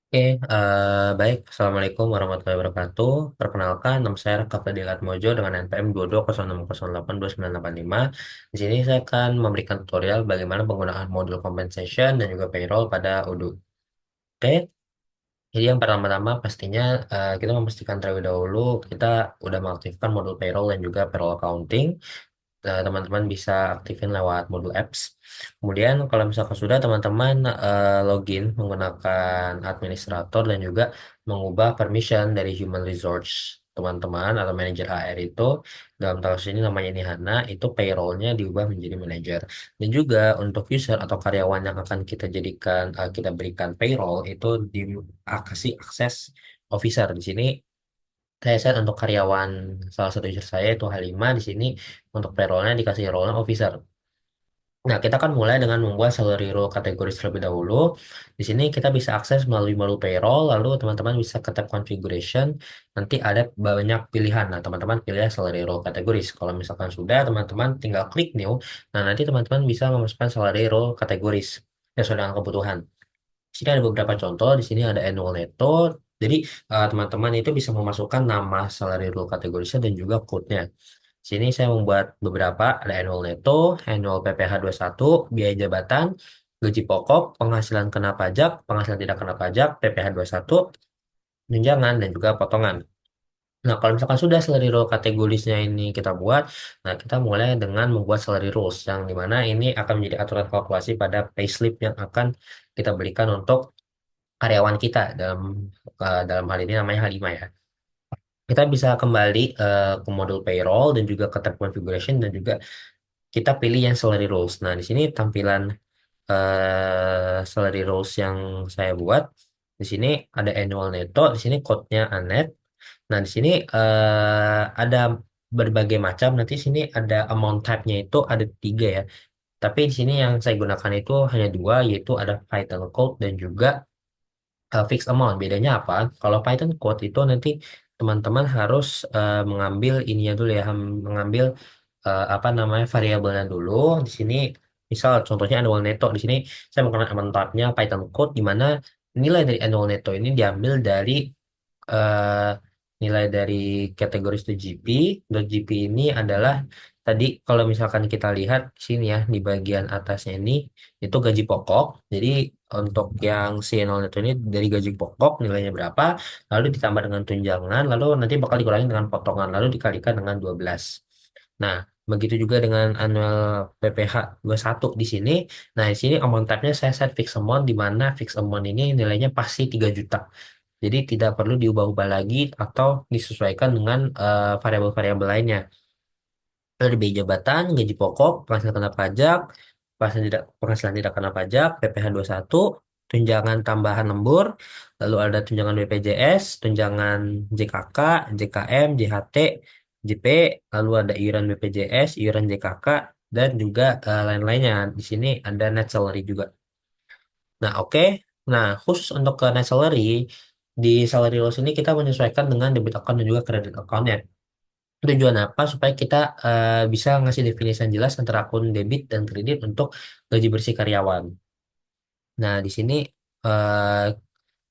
Oke, baik. Assalamualaikum warahmatullahi wabarakatuh. Perkenalkan, nama saya Raka Fadilat Mojo dengan NPM 2206082985. Di sini saya akan memberikan tutorial bagaimana penggunaan modul compensation dan juga payroll pada Odoo. Oke, jadi yang pertama-tama pastinya kita memastikan terlebih dahulu kita udah mengaktifkan modul payroll dan juga payroll accounting. Teman-teman bisa aktifin lewat modul apps. Kemudian kalau misalkan sudah teman-teman login menggunakan administrator dan juga mengubah permission dari human resource teman-teman atau manajer HR itu dalam kasus ini namanya ini Hana itu payrollnya diubah menjadi manager dan juga untuk user atau karyawan yang akan kita jadikan kita berikan payroll itu dikasih akses officer di sini saya set untuk karyawan salah satu user saya itu H5 di sini untuk payrollnya dikasih role officer. Nah, kita akan mulai dengan membuat salary role kategori terlebih dahulu. Di sini kita bisa akses melalui menu payroll, lalu teman-teman bisa ke tab configuration. Nanti ada banyak pilihan. Nah, teman-teman pilih salary role kategoris. Kalau misalkan sudah, teman-teman tinggal klik new. Nah, nanti teman-teman bisa memasukkan salary role kategoris sesuai dengan kebutuhan. Di sini ada beberapa contoh. Di sini ada annual netto. Jadi, teman-teman itu bisa memasukkan nama salary role kategorisnya dan juga code-nya. Sini saya membuat beberapa, ada annual netto, annual PPh satu, biaya jabatan, gaji pokok, penghasilan kena pajak, penghasilan tidak kena pajak, PPh satu, tunjangan, dan juga potongan. Nah, kalau misalkan sudah salary role kategorisnya ini kita buat, nah kita mulai dengan membuat salary rules, yang dimana ini akan menjadi aturan kalkulasi pada payslip yang akan kita berikan untuk karyawan kita dalam hal ini namanya H5 ya. Kita bisa kembali ke modul payroll dan juga ke tab configuration dan juga kita pilih yang salary rules. Nah, di sini tampilan salary rules yang saya buat. Di sini ada annual netto, di sini code-nya ANET. Nah, di sini ada berbagai macam. Nanti sini ada amount type-nya itu ada tiga ya. Tapi di sini yang saya gunakan itu hanya dua, yaitu ada Python code dan juga fixed amount. Bedanya apa? Kalau Python code itu nanti teman-teman harus mengambil ininya dulu ya, mengambil apa namanya variabelnya dulu. Di sini misal contohnya annual netto. Di sini saya menggunakan amount type-nya Python code di mana nilai dari annual netto ini diambil dari eh, nilai dari kategori itu GP. GP ini adalah tadi kalau misalkan kita lihat di sini ya di bagian atasnya ini itu gaji pokok. Jadi untuk yang si nol itu ini dari gaji pokok nilainya berapa, lalu ditambah dengan tunjangan, lalu nanti bakal dikurangi dengan potongan, lalu dikalikan dengan 12. Nah, begitu juga dengan annual PPh satu di sini. Nah, di sini amount type-nya saya set fixed amount di mana fixed amount ini nilainya pasti 3 juta. Jadi tidak perlu diubah-ubah lagi atau disesuaikan dengan variabel-variabel lainnya. Lalu di biaya jabatan, gaji pokok, penghasilan kena pajak, penghasilan tidak kena pajak, PPh satu, tunjangan tambahan lembur, lalu ada tunjangan BPJS, tunjangan JKK, JKM, JHT, JP, lalu ada iuran BPJS, iuran JKK, dan juga lain-lainnya. Di sini ada net salary juga. Nah, oke. Nah, khusus untuk ke net salary, di salary loss ini kita menyesuaikan dengan debit account dan juga credit account-nya. Tujuan apa? Supaya kita bisa ngasih definisi yang jelas antara akun debit dan kredit untuk gaji bersih karyawan. Nah, di sini eh,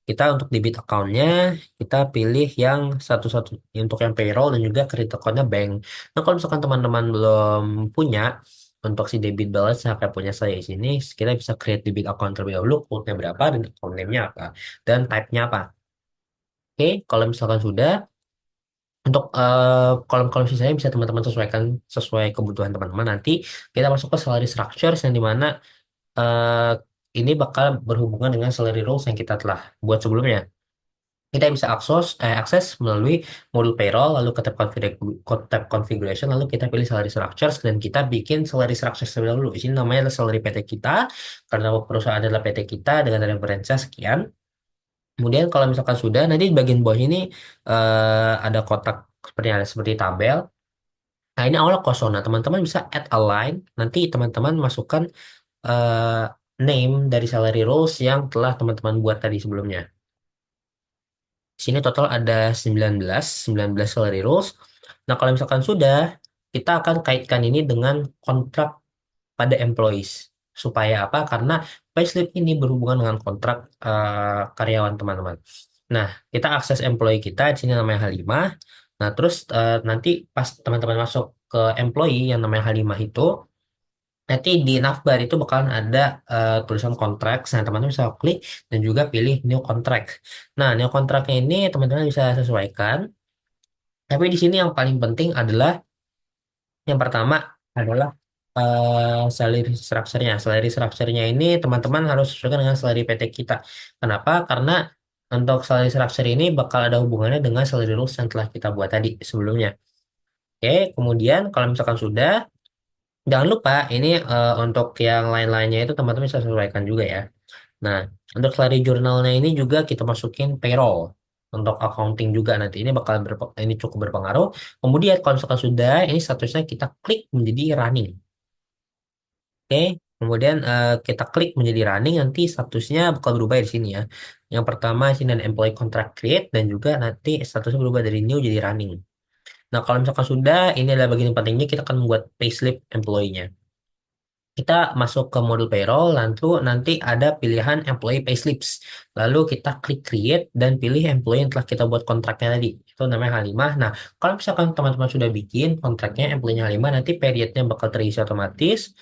kita untuk debit account-nya, kita pilih yang satu-satu untuk yang payroll dan juga credit account-nya bank. Nah, kalau misalkan teman-teman belum punya untuk si debit balance yang kayak punya saya di sini, kita bisa create debit account terlebih dahulu, code-nya berapa, dan account name-nya apa, dan type-nya apa. Oke, kalau misalkan sudah, untuk kolom-kolom sisanya bisa teman-teman sesuaikan sesuai kebutuhan teman-teman. Nanti kita masuk ke salary structures yang dimana eh, ini bakal berhubungan dengan salary rules yang kita telah buat sebelumnya. Kita bisa akses melalui modul payroll, lalu ke tab configuration, lalu kita pilih salary structures dan kita bikin salary structures terlebih dahulu. Di sini namanya adalah salary PT kita karena perusahaan adalah PT kita dengan referensi sekian. Kemudian kalau misalkan sudah, nanti di bagian bawah ini ada kotak seperti tabel. Nah, ini awalnya kosong. Nah, teman-teman bisa add a line. Nanti teman-teman masukkan eh, name dari salary roles yang telah teman-teman buat tadi sebelumnya. Di sini total ada 19 salary roles. Nah, kalau misalkan sudah, kita akan kaitkan ini dengan kontrak pada employees. Supaya apa? Karena payslip ini berhubungan dengan kontrak karyawan teman-teman. Nah, kita akses employee kita di sini namanya H5. Nah, terus nanti pas teman-teman masuk ke employee yang namanya H5 itu, nanti di navbar itu bakalan ada tulisan kontrak. Nah, teman-teman bisa klik dan juga pilih new contract. Nah, new contractnya ini teman-teman bisa sesuaikan. Tapi di sini yang paling penting adalah yang pertama adalah salary structure-nya. Salary structure-nya ini teman-teman harus sesuaikan dengan salary PT kita. Kenapa? Karena untuk salary structure ini bakal ada hubungannya dengan salary rules yang telah kita buat tadi sebelumnya. Oke, kemudian kalau misalkan sudah, jangan lupa ini untuk yang lain-lainnya itu teman-teman bisa sesuaikan juga ya. Nah, untuk salary journal-nya ini juga kita masukin payroll. Untuk accounting juga nanti ini bakal ini cukup berpengaruh. Kemudian kalau misalkan sudah, ini statusnya kita klik menjadi running. Oke, kemudian kita klik menjadi running, nanti statusnya bakal berubah di sini ya. Yang pertama sini ada employee contract create dan juga nanti statusnya berubah dari new jadi running. Nah, kalau misalkan sudah, ini adalah bagian pentingnya kita akan membuat payslip employee-nya. Kita masuk ke modul payroll, lalu nanti ada pilihan employee payslips. Lalu kita klik create dan pilih employee yang telah kita buat kontraknya tadi. Itu namanya H5. Nah, kalau misalkan teman-teman sudah bikin kontraknya employee H5, nanti periodnya bakal terisi otomatis.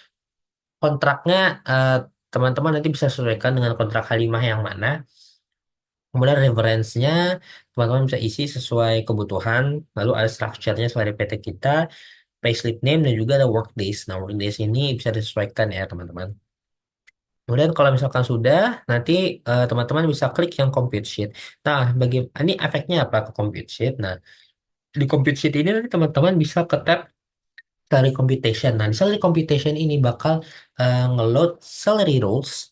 Kontraknya eh, teman-teman nanti bisa sesuaikan dengan kontrak H5 yang mana. Kemudian reference-nya teman-teman bisa isi sesuai kebutuhan. Lalu ada structure-nya sesuai PT kita, payslip name, dan juga ada work days. Nah, work days ini bisa disesuaikan ya teman-teman. Kemudian kalau misalkan sudah, nanti teman-teman bisa klik yang compute sheet. Nah, ini efeknya apa ke compute sheet? Nah, di compute sheet ini nanti teman-teman bisa ke tab salary computation. Nah, di salary computation ini bakal ngeload salary rules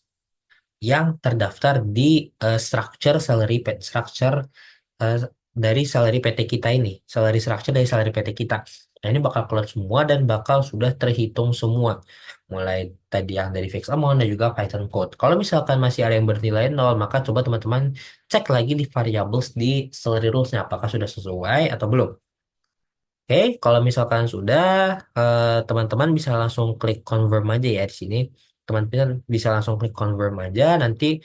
yang terdaftar di structure structure eh, dari salary PT kita ini, salary structure dari salary PT kita. Nah, ini bakal keluar semua dan bakal sudah terhitung semua. Mulai tadi yang dari fixed amount dan juga Python code. Kalau misalkan masih ada yang bernilai nol, maka coba teman-teman cek lagi di variables di salary rules-nya apakah sudah sesuai atau belum. Oke, kalau misalkan sudah, teman-teman bisa langsung klik confirm aja ya di sini. Teman-teman bisa langsung klik confirm aja. Nanti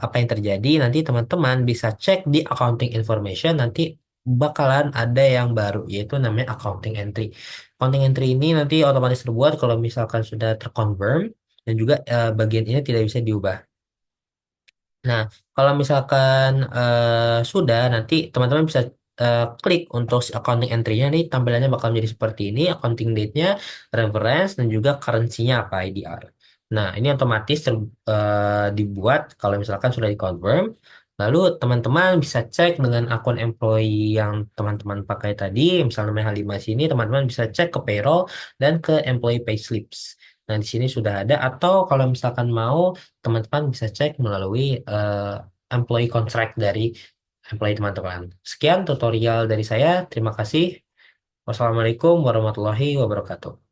apa yang terjadi? Nanti teman-teman bisa cek di accounting information. Nanti bakalan ada yang baru, yaitu namanya accounting entry. Accounting entry ini nanti otomatis terbuat kalau misalkan sudah terconfirm dan juga bagian ini tidak bisa diubah. Nah, kalau misalkan sudah, nanti teman-teman bisa klik untuk si accounting entry-nya. Nih tampilannya bakal menjadi seperti ini, accounting date-nya, reference, dan juga currency-nya apa, IDR. Nah, ini otomatis dibuat kalau misalkan sudah di-confirm. Lalu teman-teman bisa cek dengan akun employee yang teman-teman pakai tadi, misalnya H5 sini, teman-teman bisa cek ke payroll dan ke employee payslips. Nah, di sini sudah ada, atau kalau misalkan mau, teman-teman bisa cek melalui employee contract dari employee teman-teman. Sekian tutorial dari saya. Terima kasih. Wassalamualaikum warahmatullahi wabarakatuh.